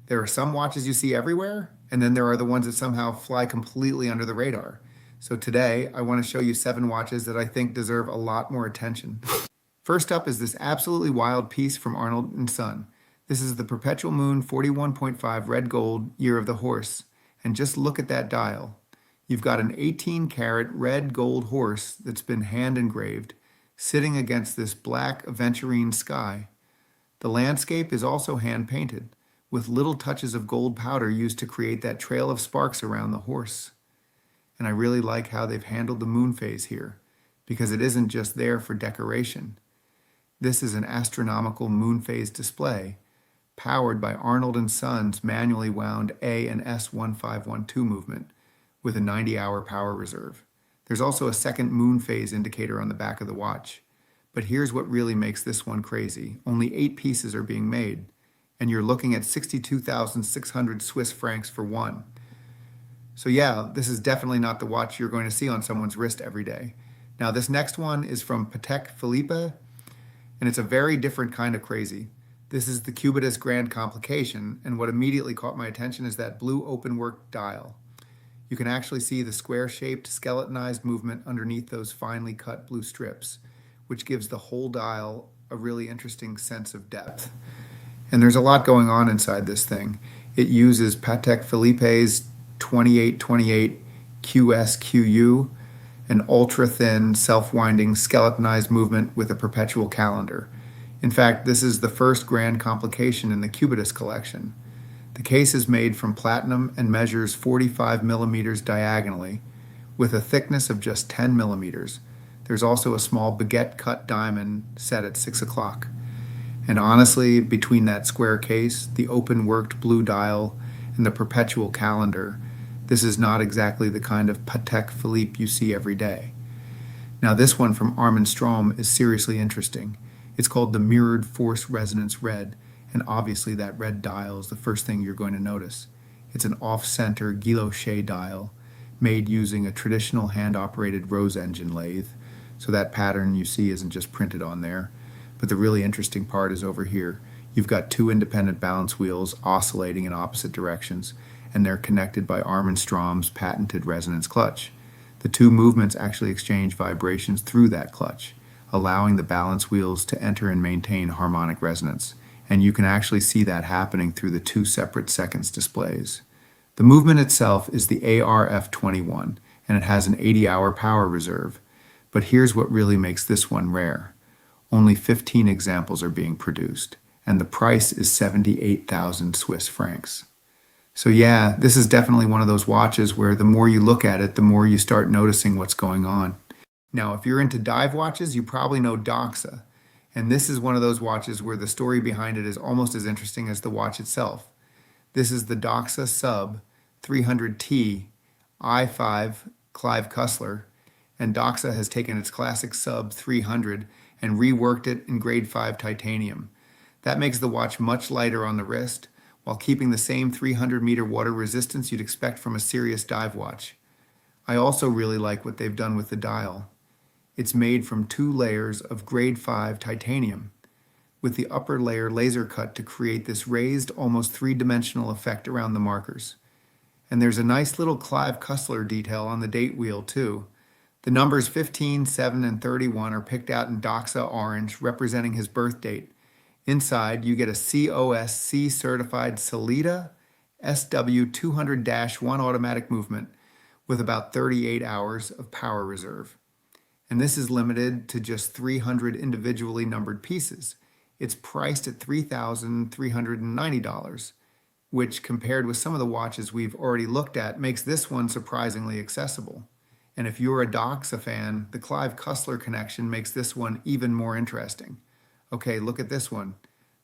There are some watches you see everywhere, and then there are the ones that somehow fly completely under the radar. So today, I want to show you 7 watches that I think deserve a lot more attention. First up is this absolutely wild piece from Arnold Son. This is the Perpetual Moon 41.5 red gold year of the horse. And just look at that dial. You've got an 18-karat red gold horse that's been hand engraved, sitting against this black aventurine sky. The landscape is also hand painted, with little touches of gold powder used to create that trail of sparks around the horse. And I really like how they've handled the moon phase here, because it isn't just there for decoration. This is an astronomical moon phase display, powered by Arnold & Son's manually wound A and S 1512 movement, with a 90-hour power reserve. There's also a second moon phase indicator on the back of the watch. But here's what really makes this one crazy. Only 8 pieces are being made, and you're looking at 62,600 Swiss francs for one. So yeah, this is definitely not the watch you're going to see on someone's wrist every day. Now this next one is from Patek Philippe, and it's a very different kind of crazy. This is the Cubitus Grand Complication, and what immediately caught my attention is that blue openwork dial. You can actually see the square-shaped, skeletonized movement underneath those finely cut blue strips, which gives the whole dial a really interesting sense of depth. And there's a lot going on inside this thing. It uses Patek Philippe's 2828 QSQU, an ultra-thin, self-winding, skeletonized movement with a perpetual calendar. In fact, this is the first grand complication in the Cubitus collection. The case is made from platinum and measures 45 millimeters diagonally, with a thickness of just 10 millimeters. There's also a small baguette-cut diamond set at 6 o'clock. And honestly, between that square case, the open-worked blue dial, and the perpetual calendar, this is not exactly the kind of Patek Philippe you see every day. Now this one from Armin Strom is seriously interesting. It's called the Mirrored Force Resonance Red, and obviously that red dial is the first thing you're going to notice. It's an off-center guilloche dial made using a traditional hand-operated rose engine lathe, so that pattern you see isn't just printed on there. But the really interesting part is over here. You've got 2 independent balance wheels oscillating in opposite directions, and they're connected by Armin Strom's patented resonance clutch. The 2 movements actually exchange vibrations through that clutch, allowing the balance wheels to enter and maintain harmonic resonance. And you can actually see that happening through the 2 separate seconds displays. The movement itself is the ARF21, and it has an 80-hour power reserve. But here's what really makes this one rare. Only 15 examples are being produced, and the price is 78,000 Swiss francs. So yeah, this is definitely one of those watches where the more you look at it, the more you start noticing what's going on. Now, if you're into dive watches, you probably know DOXA. And this is one of those watches where the story behind it is almost as interesting as the watch itself. This is the DOXA Sub 300T I5 Clive Cussler, and DOXA has taken its classic Sub 300 and reworked it in grade 5 titanium. That makes the watch much lighter on the wrist, while keeping the same 300-meter water resistance you'd expect from a serious dive watch. I also really like what they've done with the dial. It's made from 2 layers of grade 5 titanium, with the upper layer laser cut to create this raised, almost 3-dimensional effect around the markers. And there's a nice little Clive Cussler detail on the date wheel too. The numbers 15, 7, and 31 are picked out in DOXA orange, representing his birth date. Inside, you get a COSC certified Sellita SW200-1 automatic movement with about 38 hours of power reserve. And this is limited to just 300 individually numbered pieces. It's priced at $3,390, which compared with some of the watches we've already looked at makes this one surprisingly accessible. And if you're a DOXA fan, the Clive Cussler connection makes this one even more interesting. Okay, look at this one.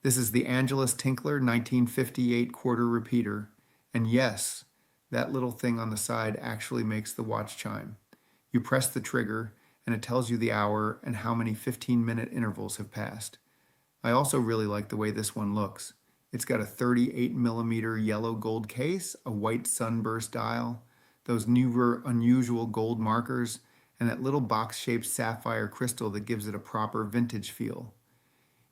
This is the Angelus Tinkler 1958 quarter repeater. And yes, that little thing on the side actually makes the watch chime. You press the trigger, and it tells you the hour and how many 15-minute intervals have passed. I also really like the way this one looks. It's got a 38mm yellow gold case, a white sunburst dial, those newer unusual gold markers, and that little box-shaped sapphire crystal that gives it a proper vintage feel.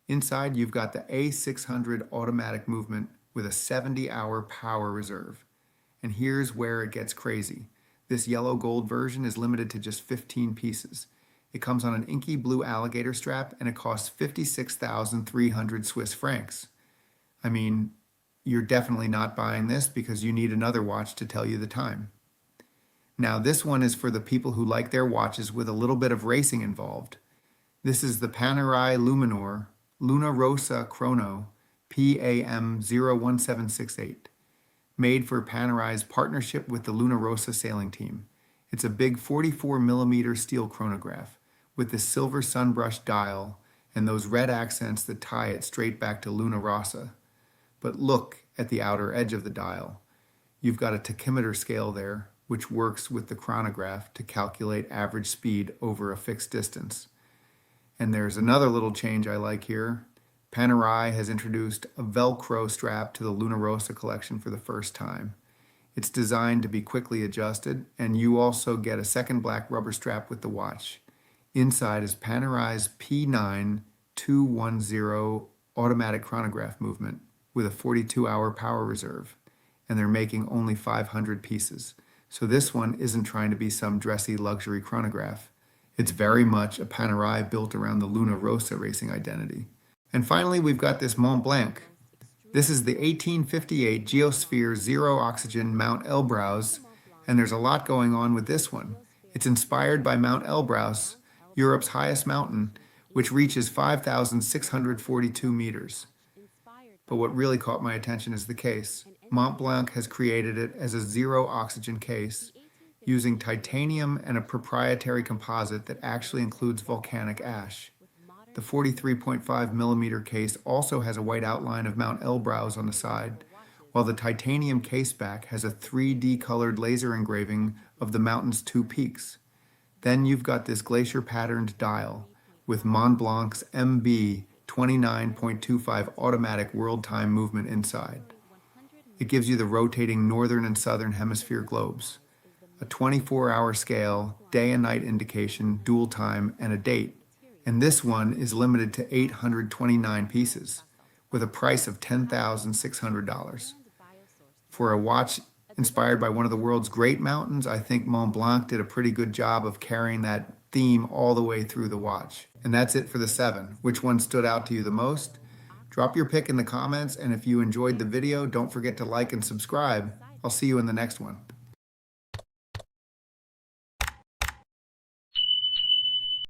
Inside, you've got the A600 automatic movement with a 70-hour power reserve. And here's where it gets crazy. This yellow gold version is limited to just 15 pieces. It comes on an inky blue alligator strap and it costs 56,300 Swiss francs. I mean, you're definitely not buying this because you need another watch to tell you the time. Now, this one is for the people who like their watches with a little bit of racing involved. This is the Panerai Luminor Luna Rossa Chrono PAM 01768, made for Panerai's partnership with the Luna Rossa sailing team. It's a big 44mm steel chronograph with the silver sunbrushed dial and those red accents that tie it straight back to Luna Rossa. But look at the outer edge of the dial. You've got a tachymeter scale there, which works with the chronograph to calculate average speed over a fixed distance. And there's another little change I like here. Panerai has introduced a Velcro strap to the Luna Rossa collection for the first time. It's designed to be quickly adjusted, and you also get a second black rubber strap with the watch. Inside is Panerai's P9210 automatic chronograph movement with a 42-hour power reserve, and they're making only 500 pieces. So this one isn't trying to be some dressy luxury chronograph. It's very much a Panerai built around the Luna Rossa racing identity. And finally, we've got this Montblanc. This is the 1858 Geosphere Zero Oxygen Mount Elbrouz, and there's a lot going on with this one. It's inspired by Mount Elbrouz, Europe's highest mountain, which reaches 5,642 meters. But what really caught my attention is the case. Montblanc has created it as a zero oxygen case using titanium and a proprietary composite that actually includes volcanic ash. The 43.5mm case also has a white outline of Mount Elbrouz on the side, while the titanium caseback has a 3D colored laser engraving of the mountain's two peaks. Then you've got this glacier patterned dial with Montblanc's MB 29.25 automatic world time movement inside. It gives you the rotating northern and southern hemisphere globes, a 24-hour scale, day and night indication, dual time, and a date. And this one is limited to 829 pieces with a price of $10,600. For a watch inspired by one of the world's great mountains, I think Montblanc did a pretty good job of carrying that theme all the way through the watch. And that's it for the 7. Which one stood out to you the most? Drop your pick in the comments, and if you enjoyed the video, don't forget to like and subscribe. I'll see you in the next one.